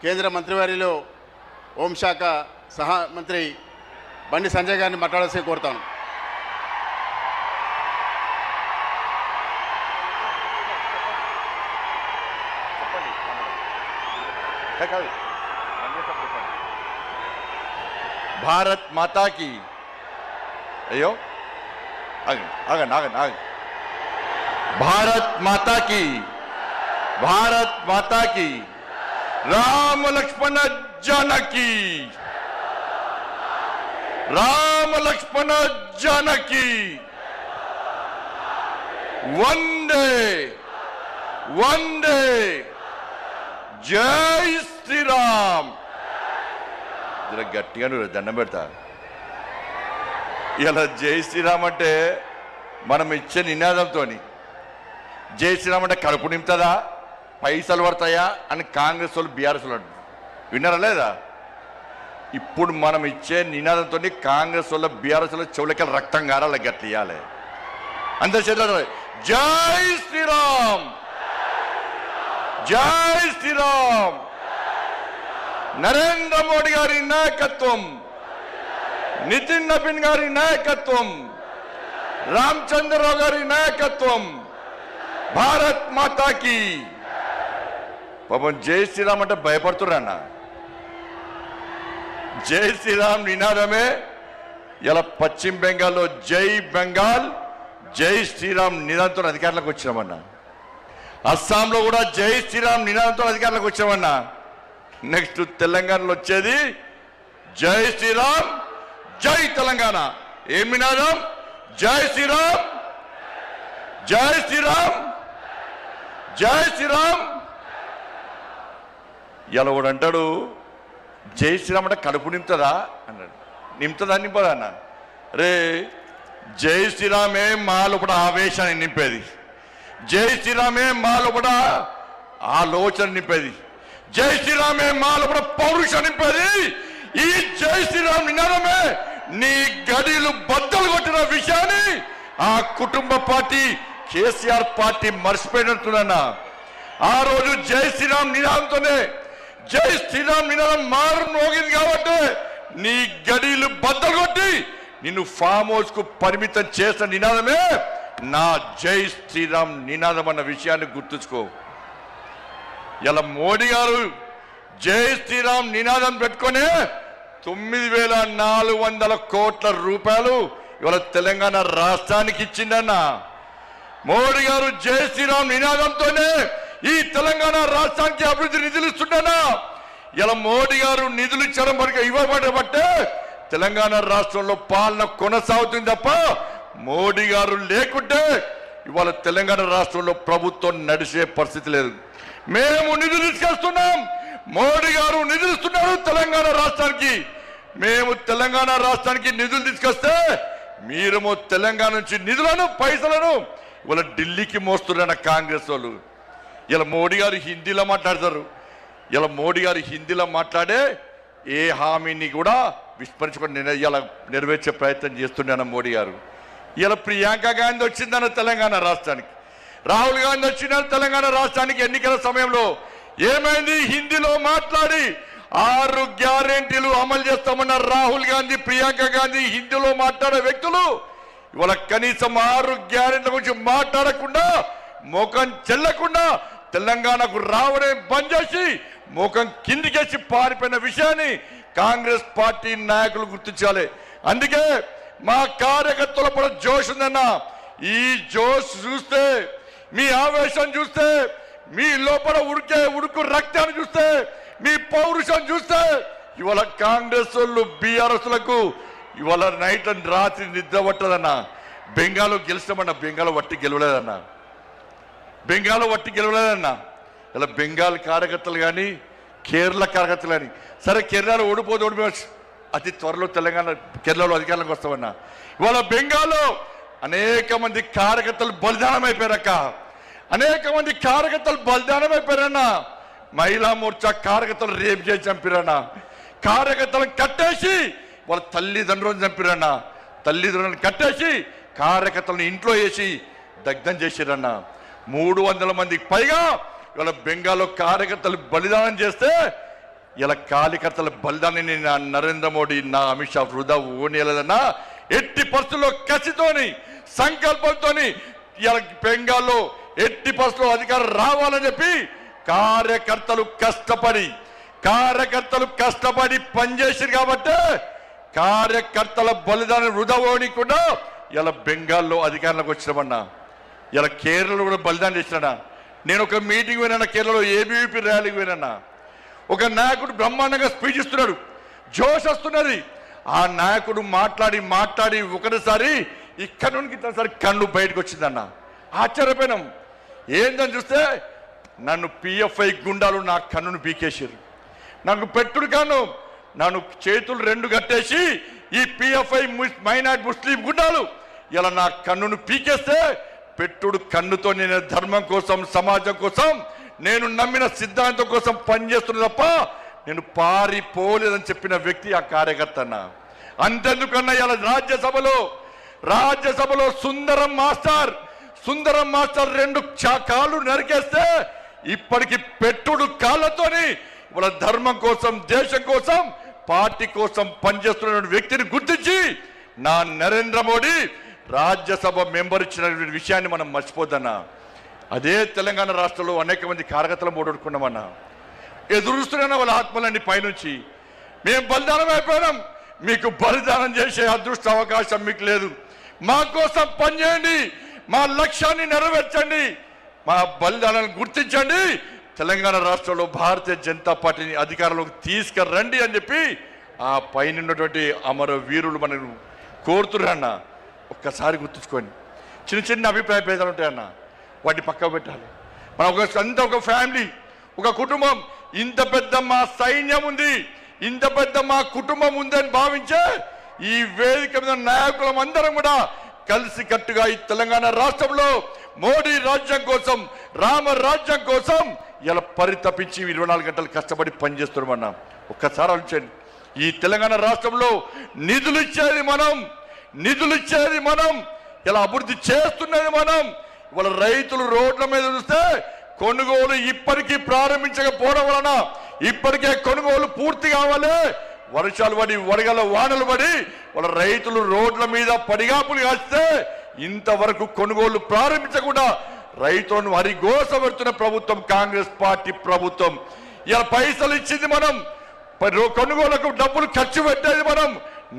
కేంద్ర మంత్రివర్యులు హోంశాఖ సహా మంత్రి బండి సంజయ్ గారిని మాట్లాడాల్సి కోరుతాను. భారత్ మాతా की అయ్యో ఆగండి ఆగండి ఆగండి భారత్ మాతా की भारत माता की राम लक्ष्मण जानकी राम लक्ष्मण जानकी वंदे वंदे जय श्री राम जरा गट्टिगा దండం పెడతా ఇలా జై శ్రీరామ్ అంటే మనం ఇచ్చే నినాదంతో జై శ్రీరామ్ అంటే కడుపు నింపుతుందా పైసలు పడతాయా అని కాంగ్రెస్ వాళ్ళు బీఆర్ఎస్ వాళ్ళు విన్నారా లేదా? ఇప్పుడు మనం ఇచ్చే నినాదంతో కాంగ్రెస్ వాళ్ళ బీఆర్ఎస్ వాళ్ళ చెవులకి రక్తం గారాలి గట్టి ఇవ్వాలి. అంతే చేద్దాం. జై శ్రీరామ్ జై శ్రీరామ్. నరేంద్ర మోడీ గారి నాయకత్వం, నితిన్ నబీన్ గారి నాయకత్వం, రామచంద్రరావు గారి నాయకత్వం, భారత్ మాతాకి. పాపం జై శ్రీరామ్ అంటే భయపడుతున్నా. జై శ్రీరామ్ నినాదమే ఇలా పశ్చిమ బెంగాల్లో జై బెంగాల్ జై శ్రీరామ్ నినాదంతో అధికారంలోకి వచ్చినామన్నా. అస్సాంలో కూడా జై శ్రీరామ్ నినాదంతో అధికారంలోకి వచ్చామన్నా. నెక్స్ట్ తెలంగాణలో వచ్చేది జై శ్రీరామ్ జై తెలంగాణ. ఏం నినాదం? జై శ్రీరామ్ జై శ్రీరామ్ జై శ్రీరామ్. ఇలా కూడా అంటాడు జై శ్రీరామ్ అంటే కడుపు నింపుతుందా అన్నాడు. నింపుతుందా నింపదా అన్న? రే జై శ్రీరామే మా లోపల ఆవేశాన్ని నింపేది, జై శ్రీరామే మా లోపల ఆలోచన నింపేది, జై శ్రీరామే మా లోపల పౌరుషం నింపేది. ఈ జై శ్రీరామ్ నినాదమే నీ గడిలు బద్దలు కొట్టిన విషయాన్ని ఆ కుటుంబ పార్టీ కేసీఆర్ పార్టీ మర్చిపోయినట్టున్నా. ఆ రోజు జై శ్రీరామ్ నినాదంతోనే జై శ్రీరామ్ నినాదం మారు మోగింది కాబట్టి నీ గడిలు బద్దలు కొట్టి నిన్ను ఫామ్ హౌస్ కు పరిమితం చేసిన నినాదమే నా జై శ్రీరామ్ నినాదం అన్న విషయాన్ని గుర్తుంచుకో. ఇలా మోడీ గారు జై శ్రీరామ్ నినాదం పెట్టుకునే 9,400 కోట్ల రూపాయలు ఇవాళ తెలంగాణ రాష్ట్రానికి ఇచ్చిందన్న. మోడీ గారు జై శ్రీరామ్ నినాదంతోనే ఈ తెలంగాణ రాష్ట్రానికి అభివృద్ధి నిధులు ఇస్తుండనా. ఇలా మోడీ గారు నిధులు ఇచ్చడం వరకు ఇవ్వబట్టే తెలంగాణ రాష్ట్రంలో పాలన కొనసాగుతుంది తప్ప మోడీ గారు లేకుంటే ఇవాళ తెలంగాణ రాష్ట్రంలో ప్రభుత్వం నడిచే పరిస్థితి లేదు. మేము నిధులు తీసుకొస్తున్నాం, మోడీ గారు నిధులు ఇస్తున్నారు తెలంగాణ రాష్ట్రానికి. మేము తెలంగాణ రాష్ట్రానికి నిధులు తీసుకొస్తే మీరేమో తెలంగాణ నుంచి నిధులను పైసలను ఇవాళ ఢిల్లీకి మోస్తున్న కాంగ్రెస్ వాళ్ళు. ఇలా మోడీ గారు హిందీలో మాట్లాడతారు. ఇలా మోడీ గారు హిందీలో మాట్లాడే ఏ హామీని కూడా విస్మరించుకొని ఇలా నెరవేర్చే ప్రయత్నం చేస్తున్నాను మోడీ గారు. ఇలా ప్రియాంక గాంధీ వచ్చిందన్న తెలంగాణ రాష్ట్రానికి, రాహుల్ గాంధీ వచ్చిన తెలంగాణ రాష్ట్రానికి ఎన్నికల సమయంలో ఏమైంది? హిందీలో మాట్లాడి 6 గ్యారెంటీలు అమలు చేస్తామన్న రాహుల్ గాంధీ, ప్రియాంక గాంధీ హిందీలో మాట్లాడే వ్యక్తులు ఇవాళ కనీసం 6 గ్యారెంటీల గురించి మాట్లాడకుండా ముఖం చెల్లకుండా తెలంగాణకు రావడం బంద్ చేసి ముఖం కిందికేసి పారిపోయిన విషయాన్ని కాంగ్రెస్ పార్టీ నాయకులు గుర్తించాలి. అందుకే మా కార్యకర్తల కూడా జోష్ ఉందన్న. ఈ జోష్ చూస్తే, మీ ఆవేశం చూస్తే, మీ లోపల ఉడుకు రక్తాన్ని చూస్తే, మీ పౌరుషం చూస్తే ఇవాళ కాంగ్రెస్ వాళ్ళు బీఆర్ఎస్లకు ఇవాళ నైట్ రాత్రి నిద్ర పట్టదన్న. బెంగాల్ గెలిస్తామన్న, బెంగాల్ వట్టి గెలవలేదన్న, బెంగాల్ వట్టి గెలవలేదన్న. ఇలా బెంగాల్ కార్యకర్తలు కానీ కేరళ కార్యకర్తలు కానీ, సరే కేరళలో ఓడిపోవచ్చు, అతి త్వరలో తెలంగాణ కేరళలో అధికారంలోకి వస్తామన్నా. ఇవాళ బెంగాల్లో అనేక మంది కార్యకర్తలు బలిదానం అయిపోయారక్క, అనేక మంది కార్యకర్తలు బలిదానం అయిపోయారన్న. మహిళా మోర్చా కార్యకర్తలు రేపు చేసి చంపిరన్న, కార్యకర్తలను కట్టేసి వాళ్ళ తల్లిదండ్రులను చంపిరన్న, తల్లిదండ్రులను కట్టేసి కార్యకర్తలను ఇంట్లో వేసి దగ్ధం చేసిరన్న. 300 మందికి పైగా ఇవాళ బెంగాల్లో కార్యకర్తలు బలిదానం చేస్తే ఇలా కార్యకర్తల బలిదాన్ని నా నరేంద్ర మోడీ నా అమిత్ షా వృధా ఓనేలదన్నా ఎట్టి పరిస్థితుల్లో కసితోని సంకల్పంతోని ఇలా బెంగాల్లో ఎట్టి పరిస్థితుల్లో అధికారం రావాలని చెప్పి కార్యకర్తలు కష్టపడి పనిచేసారు కాబట్టి కార్యకర్తల బలిదానం వృధా ఓనికుండా ఇలా బెంగాల్లో అధికారంలోకి వచ్చినామన్నా. ఇలా కేరళలో కూడా బలిదానం చేసినా. నేను ఒక మీటింగ్ పోయినా కేరళలో ఏబీవీపీ ర్యాలీకి పోయినా. ఒక నాయకుడు బ్రహ్మాండంగా స్పీచ్ ఇస్తున్నాడు, జోష్ వస్తున్నది. ఆ నాయకుడు మాట్లాడి ఒకటిసారి ఇక్కడ నుండి ఇతనిసారి కన్ను బయటకు వచ్చిందన్న. ఆశ్చర్యపోయినాం. ఏందని చూస్తే నన్ను పిఎఫ్ఐ గుండాలు నా కన్నును పీకేసారు. నాకు పెట్టుడు కన్ను, నన్ను చేతులు రెండు కట్టేసి ఈ పిఎఫ్ఐ మైనార్టీ ముస్లిం గుండాలు ఇలా నా కన్నును పీకేస్తే పెట్టుడు కన్నుతో నేను ధర్మం కోసం సమాజం కోసం నేను నమ్మిన సిద్ధాంతం కోసం పనిచేస్తున్నా తప్ప నేను పారిపోలేదని చెప్పిన వ్యక్తి ఆ కార్యకర్త అన్న. అంతెందుకన్నా ఇలా రాజ్యసభలో సుందరం మాస్టర్ రెండు కాళ్ళు నరికేస్తే ఇప్పటికి పెట్టుడు కాళ్ళతోని వాళ్ళ ధర్మం కోసం దేశం కోసం పార్టీ కోసం పనిచేస్తున్న వ్యక్తిని గుర్తించి నా నరేంద్ర మోడీ రాజ్యసభ మెంబర్ ఇచ్చిన విషయాన్ని మనం మర్చిపోద్దన్నా. అదే తెలంగాణ రాష్ట్రంలో అనేక మంది కార్యకర్తలు ఓడగొట్టుకున్నామన్నా. ఎదురుస్తున్నా వాళ్ళ ఆత్మలన్నీ పైనుంచి మేము బలిదానం అయిపోయినాం, మీకు బలిదానం చేసే అదృష్ట అవకాశం మీకు లేదు. మా కోసం పనిచేయండి, మా లక్ష్యాన్ని నెరవేర్చండి, మా బలిదానాన్ని గుర్తించండి, తెలంగాణ రాష్ట్రంలో భారతీయ జనతా పార్టీని అధికారంలోకి తీసుకురండి అని చెప్పి ఆ పైన ఉన్నటువంటి అమర వీరులు మనకు కోరుతున్నారన్న. ఒక్కసారి గుర్తుంచుకోండి. చిన్న అభిప్రాయ భేదాలు ఉంటాయన్న, వాటిని పక్కకు పెట్టాలి. మనం ఒక ఫ్యామిలీ, ఒక కుటుంబం, ఇంత పెద్ద మా సైన్యం ఉంది, ఇంత పెద్ద మా కుటుంబం ఉందని భావించే ఈ వేదిక మీద నాయకులం అందరం కూడా కలిసి కట్టుగా ఈ తెలంగాణ రాష్ట్రంలో మోడీ రాజ్యం కోసం, రామ రాజ్యం కోసం ఇలా పరితపించి 24 గంటలు కష్టపడి పనిచేస్తున్నామన్నా. ఒక్కసారి ఆలోచించండి. ఈ తెలంగాణ రాష్ట్రంలో నిధులు ఇచ్చేది మనం, ఇలా అభివృద్ధి చేస్తున్నది మనం. ఇవాళ రైతులు రోడ్ల మీద చూస్తే కొనుగోలు ఇప్పటికీ ప్రారంభించకపోవడం వలన ఇప్పటికే కొనుగోలు పూర్తి కావాలి. వర్షాలు పడి వడగల వానలు పడి వాళ్ళ రైతులు రోడ్ల మీద పడిగాపులు కాస్తే ఇంతవరకు కొనుగోలు ప్రారంభించకుండా రైతులను హరిగోస పెడుతున్న ప్రభుత్వం కాంగ్రెస్ పార్టీ ప్రభుత్వం. ఇలా పైసలు ఇచ్చింది మనం, కొనుగోలుకు డబ్బులు ఖర్చు పెట్టేది మనం,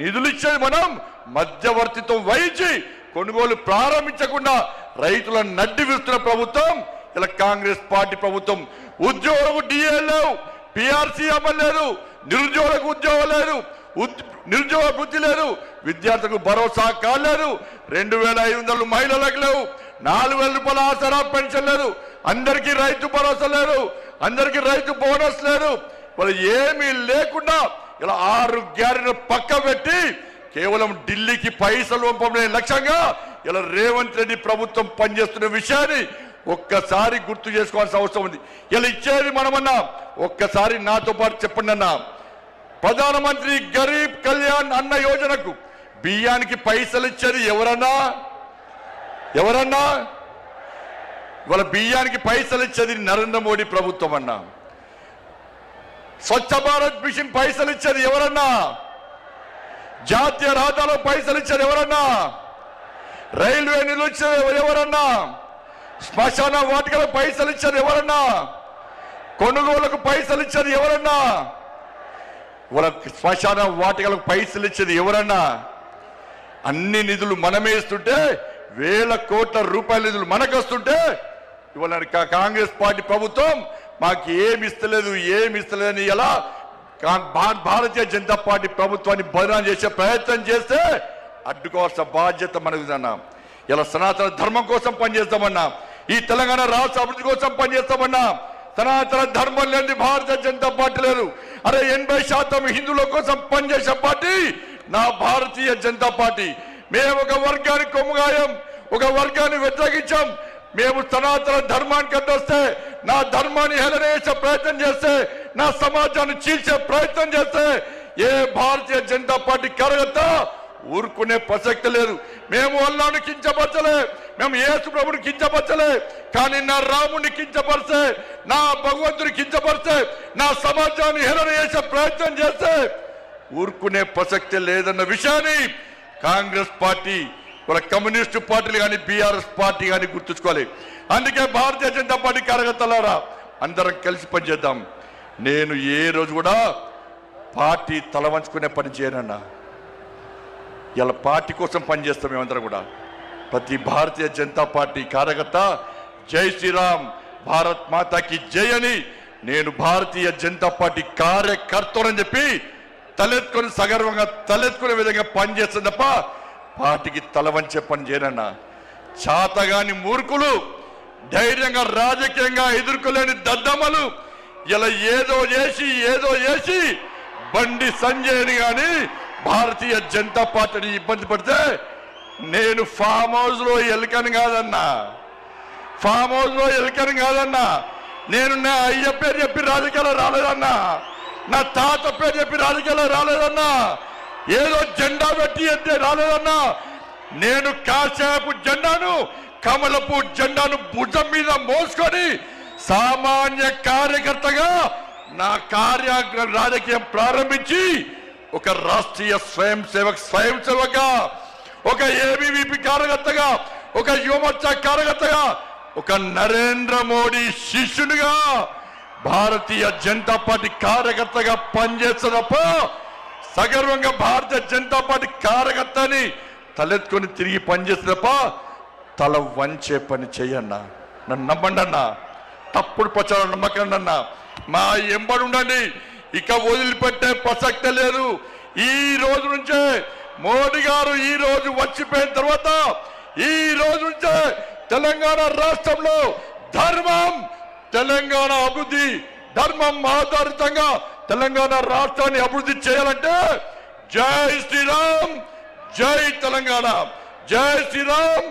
నిధులు ఇచ్చేది మనం, మధ్యవర్తిత్వం వహించి కొనుగోలు ప్రారంభించకుండా రైతులను నడ్డి విస్తున్న ప్రభుత్వం ఇలా కాంగ్రెస్ పార్టీ ప్రభుత్వం. ఉద్యోగులకు డిఏ లేవు, పిఆర్సీ అమలు లేదు, నిరుద్యోగులకు ఉద్యోగం లేదు, నిరుద్యోగ వృద్ధి లేదు, విద్యార్థులకు భరోసా కాలేదు, 2500 మహిళలకు లేవు, 4000 రూపాయల ఆసరా పెన్షన్ లేదు, అందరికీ రైతు భరోసా లేదు, అందరికీ రైతు బోనస్ లేదు. వాళ్ళు ఏమీ లేకుండా ఇలా 6 గ్యారెంటీలు పక్క పెట్టి కేవలం ఢిల్లీకి పైసలు పంపడే లక్ష్యంగా ఇలా రేవంత్ రెడ్డి ప్రభుత్వం పనిచేస్తున్న విషయాన్ని ఒక్కసారి గుర్తు చేసుకోవాల్సిన అవసరం ఉంది. ఇలా ఇచ్చేది మనమన్నా. ఒక్కసారి నాతో పాటు చెప్పండి అన్న. ప్రధానమంత్రి గరీబ్ కళ్యాణ్ అన్న యోజనకు బియ్యానికి పైసలు ఇచ్చేది ఎవరన్నా? ఇవాళ బియ్యానికి పైసలు ఇచ్చేది నరేంద్ర మోడీ ప్రభుత్వం అన్నా. స్వచ్ఛ భారత్ మిషన్ పైసలు ఇచ్చేది ఎవరన్నా? జాతీయ రహదారిలో పైసలు ఇచ్చేది ఎవరన్నా? రైల్వే నిధులు ఇచ్చేది ఎవరన్నా? శ్మశాన వాటికలకు పైసలు ఇచ్చేది ఎవరన్నా? కొనుగోలుకు పైసలు ఇచ్చేది ఎవరన్నా? శ్మశాన వాటికలకు పైసలు ఇచ్చేది ఎవరన్నా? అన్ని నిధులు మనమే ఇస్తుంటే, 1000 కోట్ల రూపాయల నిధులు మనకు వస్తుంటే ఇవాళ కాంగ్రెస్ పార్టీ ప్రభుత్వం మాకు ఏమి ఇస్తలేదని ఎలా భారతీయ జనతా పార్టీ ప్రభుత్వాన్ని బదనాం చేసే ప్రయత్నం చేస్తే అడ్డుకోవాల్సిన బాధ్యత మనకుదన్నా. ఇలా సనాతన ధర్మం కోసం పనిచేస్తామన్నా, ఈ తెలంగాణ రాష్ట్ర అభివృద్ధి కోసం పనిచేస్తామన్నా. సనాతన ధర్మం లేని భారతీయ జనతా పార్టీ లేదు. అరే 80% హిందువుల కోసం పనిచేసే పార్టీ నా భారతీయ జనతా పార్టీ. మేము ఒక వర్గానికి కొమ్ముగాయం, ఒక వర్గాన్ని వ్యతిరేకించాం. మేము సనాతన ధర్మానికి అడ్డొస్తే, నా ధర్మాన్ని హేళన చేసే ప్రయత్నం చేస్తే, నా సమాజాన్ని చీల్చే ప్రయత్నం చేస్తే ఏ భారతీయ జనతా పార్టీ కార్యకర్త ఊరుకునే ప్రసక్తి లేదు. మేము అల్లాను కించపరచలే, మేము యేసు ప్రభుని కించపరచలే. కానీ నా రాముని కించపరిస్తే, నా భగవంతుని కించపరిస్తే, నా సమాజాన్ని హేళన చేసే ప్రయత్నం చేస్తే ఊరుకునే ప్రసక్తి లేదన్న విషయాన్ని కాంగ్రెస్ పార్టీ, వాళ్ళ కమ్యూనిస్టు పార్టీలు కానీ బీఆర్ఎస్ పార్టీ కానీ గుర్తుంచుకోవాలి. అందుకే భారతీయ జనతా పార్టీ కార్యకర్తలారా అందరం కలిసి పనిచేద్దాం. నేను ఏ రోజు కూడా పార్టీ తల వంచుకునే పని చేయనన్నా. ఇలా పార్టీ కోసం పనిచేస్తాం. మేమందరం కూడా ప్రతి భారతీయ జనతా పార్టీ కార్యకర్త జై శ్రీరామ్, భారత్ మాతాకి జై అని నేను భారతీయ జనతా పార్టీ కార్యకర్తలని చెప్పి తలెత్తుకొని సగర్వంగా తలెత్తుకునే విధంగా పనిచేస్తుంది తప్ప పార్టీకి తల వంచే పని చేయనన్నా. చాతగాని మూర్ఖులు, ధైర్యంగా రాజకీయంగా ఎదుర్కోలేని దద్దమ్మలు ఇలా ఏదో చేసి బండి సంజయ్ని కానీ భారతీయ జనతా పార్టీని ఇబ్బంది పడితే నేను ఫామ్ హౌస్ లో ఎలుకని కాదన్నా, ఫామ్ హౌస్ లో ఎలుకని కాదన్నా. నేను నా అయ్య పేరు చెప్పి రాజకీయాలు రాలేదన్నా, నా తాత పేరు చెప్పి రాజకీయాలు రాలేదన్నా, ఏదో జెండా పెట్టి ఎత్తే రాలేదన్నా. నేను కాశాపు జెండాను, కమలపు జెండాను భుజం మీద మోసుకొని సామాన్య కార్యకర్తగా నా రాజకీయం ప్రారంభించి ఒక రాష్ట్రీయ స్వయం సేవక, ఒక ఏబీవీపీ కార్యకర్తగా, ఒక యువమోర్చా కార్యకర్తగా, ఒక నరేంద్ర మోడీ శిష్యునిగా భారతీయ జనతా పార్టీ కార్యకర్తగా పనిచేస్తున్నప్ప సగర్వంగా భారతీయ జనతా పార్టీ కార్యకర్తని తలెత్తుకొని తిరిగి పనిచేస్తున్నప్ప తల వంచే పని చెయ్యన్నా. నన్ను నమ్మండి అన్నా, తప్పుడు ప్రచారం నమ్మకండి అన్నా. మా ఎంబడి ఉండండి, ఇక వదిలిపెట్టే ప్రసక్తే లేదు. ఈ రోజు నుంచే మోడీ గారు ఈ రోజు వచ్చిపోయిన తర్వాత ఈ రోజు నుంచే తెలంగాణ రాష్ట్రంలో ధర్మం, తెలంగాణ అభివృద్ధి, ధర్మం ఆధారితంగా తెలంగాణ రాష్ట్రాన్ని అభివృద్ధి చేయాలంటే జై శ్రీరామ్, జై తెలంగాణ, జై శ్రీరామ్,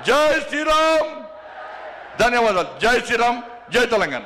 జై శ్రీరామ్. ధన్యవాదాలు. జై శ్రీరామ్, జై తెలంగాణ.